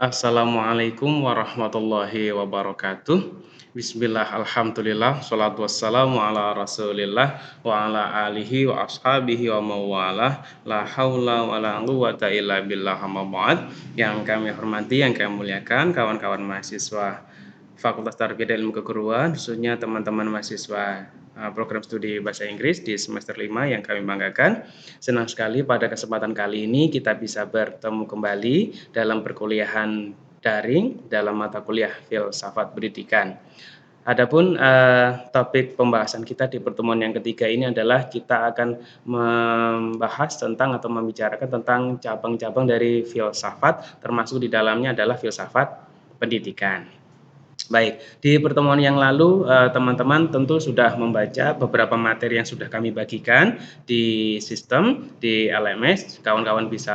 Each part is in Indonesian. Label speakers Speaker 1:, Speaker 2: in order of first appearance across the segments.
Speaker 1: Assalamualaikum warahmatullahi wabarakatuh. Bismillah, alhamdulillah, sholatu wassalamu ala rasulillah wa ala alihi wa ashabihi wa mawalah, la haula wa la quwata illa billah amma ba'd. Yang kami hormati, yang kami muliakan, kawan-kawan mahasiswa Fakultas Tarbiyah dan Ilmu Keguruan, khususnya teman-teman mahasiswa program studi Bahasa Inggris di semester 5 yang kami banggakan. Senang sekali pada kesempatan kali ini kita bisa bertemu kembali dalam perkuliahan daring dalam mata kuliah Filsafat Pendidikan. Adapun topik pembahasan kita di pertemuan yang ketiga ini adalah kita akan membahas tentang atau membicarakan tentang cabang-cabang dari filsafat, termasuk di dalamnya adalah filsafat pendidikan. Baik, di pertemuan yang lalu teman-teman tentu sudah membaca beberapa materi yang sudah kami bagikan di sistem, di LMS. Kawan-kawan bisa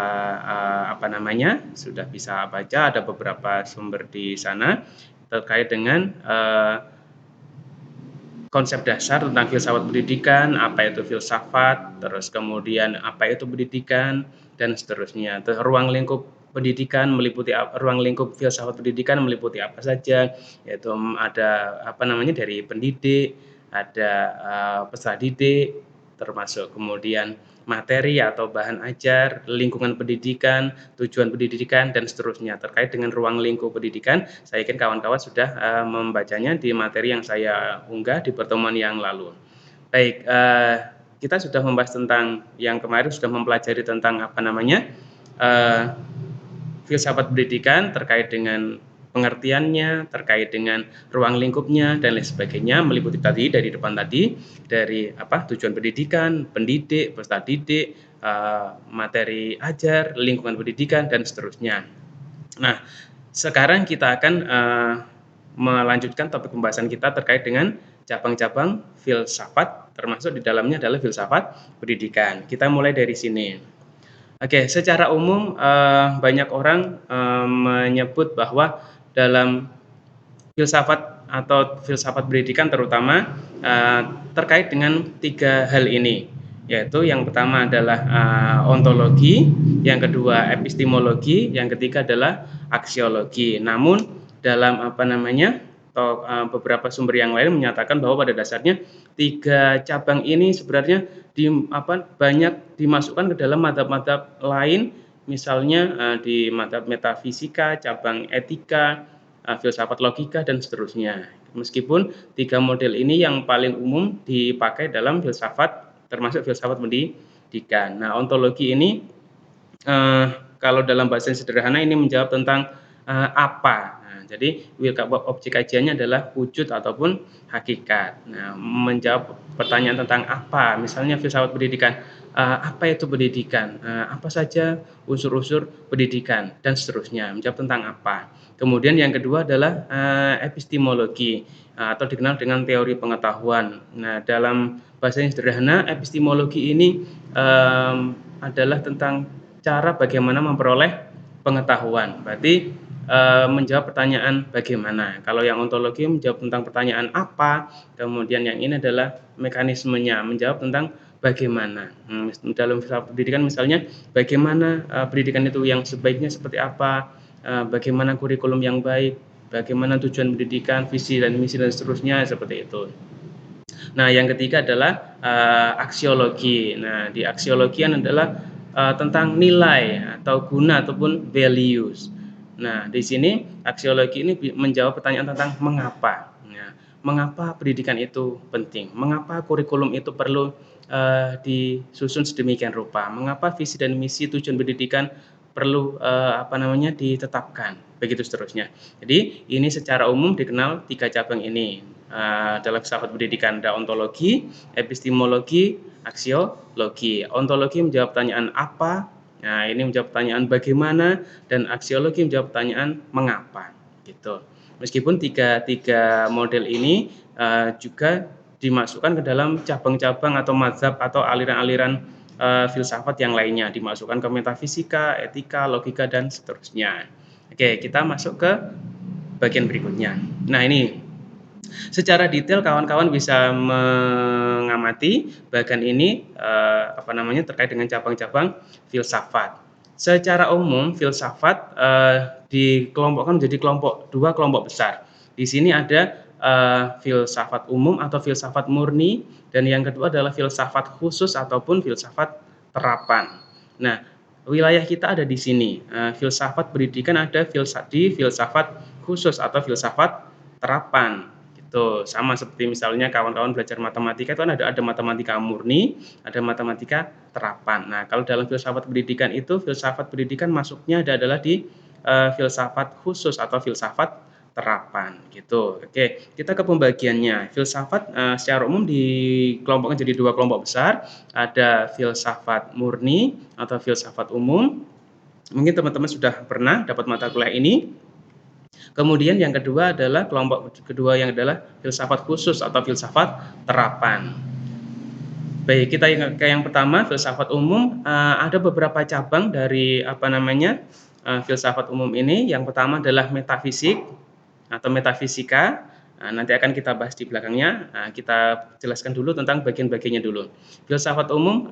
Speaker 1: sudah bisa baca, ada beberapa sumber di sana terkait dengan konsep dasar tentang filsafat pendidikan, apa itu filsafat, terus kemudian apa itu pendidikan, dan seterusnya. Terus ruang lingkup pendidikan meliputi ruang lingkup filsafat pendidikan meliputi apa saja, yaitu ada dari pendidik, ada peserta didik, termasuk kemudian materi atau bahan ajar, lingkungan pendidikan, tujuan pendidikan, dan seterusnya. Terkait dengan ruang lingkup pendidikan, saya yakin kawan-kawan sudah membacanya di materi yang saya unggah di pertemuan yang lalu. Baik, kita sudah membahas tentang yang kemarin sudah mempelajari tentang filsafat pendidikan terkait dengan pengertiannya, terkait dengan ruang lingkupnya dan lain sebagainya, meliputi tadi dari depan tadi dari tujuan pendidikan, pendidik, peserta didik, materi ajar, lingkungan pendidikan dan seterusnya. Nah, sekarang kita akan melanjutkan topik pembahasan kita terkait dengan cabang-cabang filsafat, termasuk di dalamnya adalah filsafat pendidikan. Kita mulai dari sini. Oke, secara umum banyak orang menyebut bahwa dalam filsafat atau filsafat pendidikan terutama terkait dengan tiga hal ini, yaitu yang pertama adalah ontologi, yang kedua epistemologi, yang ketiga adalah aksiologi. Namun dalam beberapa sumber yang lain menyatakan bahwa pada dasarnya tiga cabang ini sebenarnya banyak dimasukkan ke dalam madhab-madhab lain, misalnya di madhab metafisika, cabang etika, filsafat logika dan seterusnya. Meskipun tiga model ini yang paling umum dipakai dalam filsafat, termasuk filsafat pendidikan. Nah, ontologi ini kalau dalam bahasa yang sederhana ini menjawab tentang apa. Nah, jadi objek kajiannya adalah wujud ataupun hakikat. Nah, menjawab pertanyaan tentang apa, misalnya filsafat pendidikan, apa itu pendidikan, apa saja unsur-unsur pendidikan dan seterusnya, menjawab tentang apa. Kemudian yang kedua adalah epistemologi atau dikenal dengan teori pengetahuan. Nah, dalam bahasa yang sederhana, epistemologi ini adalah tentang cara bagaimana memperoleh pengetahuan. Berarti menjawab pertanyaan bagaimana. Kalau yang ontologi menjawab tentang pertanyaan apa, kemudian yang ini adalah mekanismenya, menjawab tentang bagaimana. Dalam filsafat pendidikan misalnya bagaimana pendidikan itu yang sebaiknya seperti apa, bagaimana kurikulum yang baik, bagaimana tujuan pendidikan, visi dan misi dan seterusnya seperti itu. Nah, yang ketiga adalah aksiologi. Nah, di aksiologian adalah tentang nilai atau guna ataupun values. Nah, di sini aksiologi ini menjawab pertanyaan tentang mengapa. Nah, mengapa pendidikan itu penting? Mengapa kurikulum itu perlu disusun sedemikian rupa? Mengapa visi dan misi tujuan pendidikan perlu ditetapkan? Begitu seterusnya. Jadi, ini secara umum dikenal tiga cabang ini. Dalam filsafat pendidikan ada ontologi, epistemologi, aksiologi. Ontologi menjawab pertanyaan apa, nah ini menjawab pertanyaan bagaimana, dan aksiologi menjawab pertanyaan mengapa. Gitu. Meskipun tiga model ini juga dimasukkan ke dalam cabang-cabang atau mazhab atau aliran-aliran filsafat yang lainnya, dimasukkan ke metafisika, etika, logika dan seterusnya. Oke, kita masuk ke bagian berikutnya. Nah, ini secara detail kawan-kawan bisa mengamati bagian ini terkait dengan cabang-cabang filsafat. secara umum filsafat, dikelompokkan menjadi dua kelompok besar. Di sini ada, filsafat umum atau filsafat murni, dan yang kedua adalah filsafat khusus ataupun filsafat terapan. Nah, wilayah kita ada di sini, filsafat pendidikan ada di filsafat khusus atau filsafat terapan, gitu. Sama seperti misalnya kawan-kawan belajar matematika itu kan ada matematika murni, ada matematika terapan. Nah, kalau dalam filsafat pendidikan itu, filsafat pendidikan masuknya adalah di, filsafat khusus atau filsafat terapan, gitu. Oke, kita ke pembagiannya. Filsafat, secara umum dikelompokkan jadi dua kelompok besar, ada filsafat murni atau filsafat umum. Mungkin teman-teman sudah pernah dapat mata kuliah ini. Kemudian yang kedua adalah kelompok kedua yang adalah filsafat khusus atau filsafat terapan. Baik, kita ke yang pertama, filsafat umum, ada beberapa cabang dari filsafat umum ini. Yang pertama adalah metafisik atau metafisika. Nanti akan kita bahas di belakangnya. Kita jelaskan dulu tentang bagian-bagiannya dulu. Filsafat umum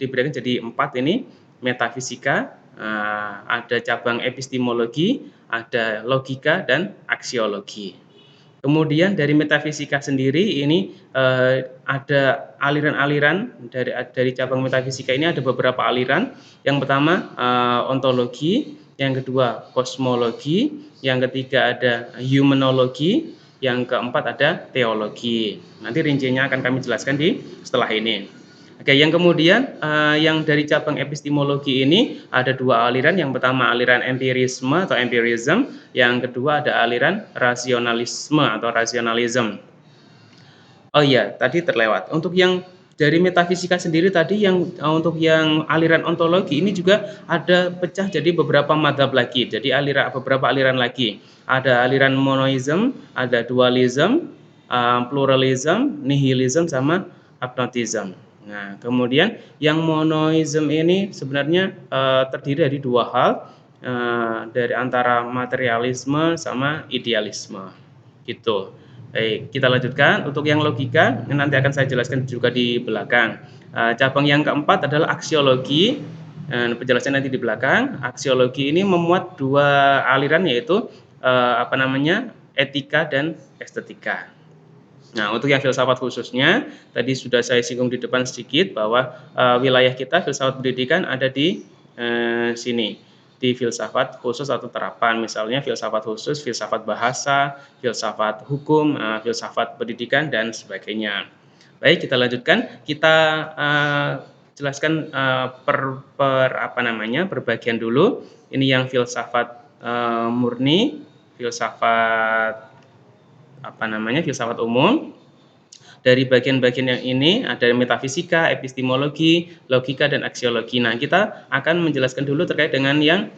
Speaker 1: diberikan jadi 4 ini, metafisika, ada cabang epistemologi, ada logika, dan aksiologi. Kemudian dari metafisika sendiri ini, ada aliran-aliran dari cabang metafisika ini ada beberapa aliran. Yang pertama, ontologi, yang kedua kosmologi, yang ketiga ada humanologi, yang keempat ada teologi. Nanti rinciannya akan kami jelaskan setelah ini. Oke, yang kemudian, yang dari cabang epistemologi ini ada 2 aliran. Yang pertama aliran empirisme atau empirism, yang kedua ada aliran rasionalisme atau rasionalism. Oh iya, tadi terlewat. Untuk yang dari metafisika sendiri tadi untuk yang aliran ontologi ini juga ada pecah jadi beberapa madzhab lagi. Jadi beberapa aliran lagi. Ada aliran monoism, ada dualism, pluralism, nihilism, sama agnosticism. Nah, kemudian yang monoism ini sebenarnya terdiri dari 2 hal, dari antara materialisme sama idealisme, gitu. Baik, kita lanjutkan. Untuk yang logika nanti akan saya jelaskan juga di belakang. Cabang yang keempat adalah aksiologi. Penjelasan nanti di belakang. Aksiologi ini memuat 2 aliran, yaitu etika dan estetika. Nah, untuk yang filsafat khususnya, tadi sudah saya singgung di depan sedikit bahwa wilayah kita filsafat pendidikan ada di sini, di filsafat khusus atau terapan. Misalnya filsafat khusus, filsafat bahasa, filsafat hukum, filsafat pendidikan, dan sebagainya. Baik, kita lanjutkan. Kita jelaskan perbagian dulu. Ini yang filsafat murni, filsafat filsafat umum. Dari bagian-bagian yang ini ada metafisika, epistemologi, logika, dan aksiologi. Nah, kita akan menjelaskan dulu terkait dengan yang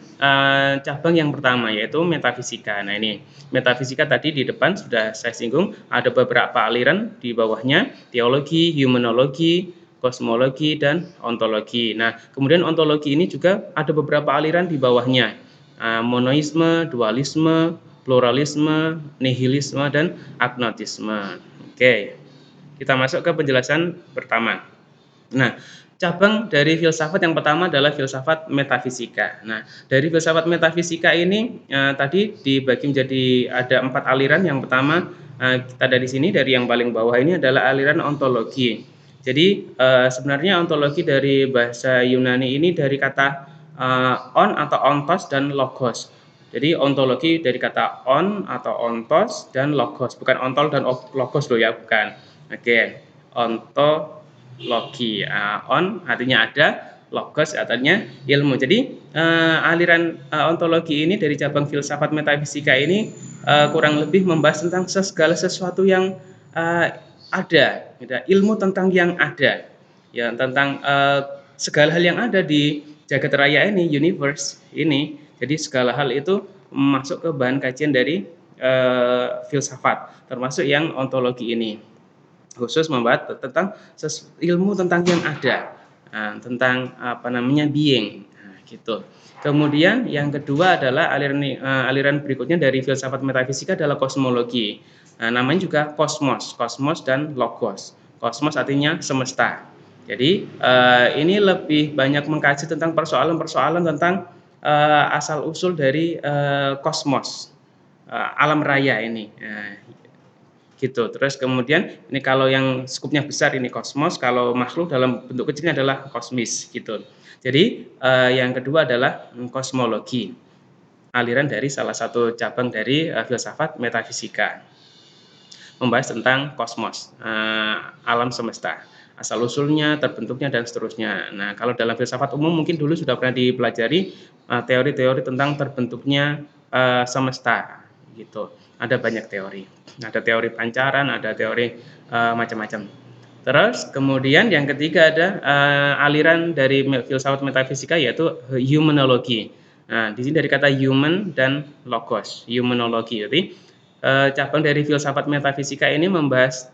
Speaker 1: cabang yang pertama, yaitu metafisika. Nah, ini metafisika tadi di depan sudah saya singgung, ada beberapa aliran di bawahnya, teologi, humanologi, kosmologi, dan ontologi. Nah, kemudian ontologi ini juga ada beberapa aliran di bawahnya, monoisme, dualisme, pluralisme, nihilisme, dan agnotisme. Oke, kita masuk ke penjelasan pertama. Nah, cabang dari filsafat yang pertama adalah filsafat metafisika. Nah, dari filsafat metafisika ini tadi dibagi menjadi ada 4 aliran. Yang pertama kita dari sini, dari yang paling bawah ini adalah aliran ontologi. Jadi sebenarnya ontologi dari bahasa Yunani ini dari kata on atau ontos dan logos. Jadi ontologi dari kata on atau ontos dan logos, bukan ontol dan logos loh ya, bukan. Oke, ontologi. On artinya ada, logos artinya ilmu. Jadi aliran ontologi ini dari cabang filsafat metafisika ini kurang lebih membahas tentang segala sesuatu yang ada, ilmu tentang yang ada, ya, tentang segala hal yang ada di jagat raya ini, universe ini. Jadi segala hal itu masuk ke bahan kajian dari filsafat, termasuk yang ontologi ini, khusus membahas tentang ilmu tentang yang ada, tentang being, gitu. Kemudian yang kedua adalah aliran berikutnya dari filsafat metafisika adalah kosmologi. Namanya juga kosmos dan logos. Kosmos artinya semesta. Jadi, ini lebih banyak mengkaji tentang persoalan-persoalan tentang, asal-usul dari, kosmos, alam raya ini, gitu. Terus kemudian ini kalau yang skupnya besar ini kosmos, kalau makhluk dalam bentuk kecilnya adalah kosmis, gitu. Jadi, yang kedua adalah, kosmologi, aliran dari salah satu cabang dari, filsafat metafisika. Membahas tentang kosmos, alam semesta, asal-usulnya, terbentuknya, dan seterusnya. Nah, kalau dalam filsafat umum mungkin dulu sudah pernah dipelajari, teori-teori tentang terbentuknya, semesta, gitu. Ada banyak teori. Ada teori pancaran, ada teori, macam-macam. Terus kemudian yang ketiga ada, aliran dari filsafat metafisika yaitu humanologi. Nah, di sini dari kata human dan logos, humanologi. Jadi, cabang dari filsafat metafisika ini membahas,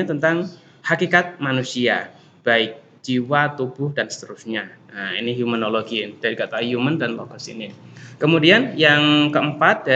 Speaker 1: tentang hakikat manusia, baik jiwa, tubuh, dan seterusnya. Nah, ini humanologi dari kata human dan logos ini. Kemudian yang keempat dari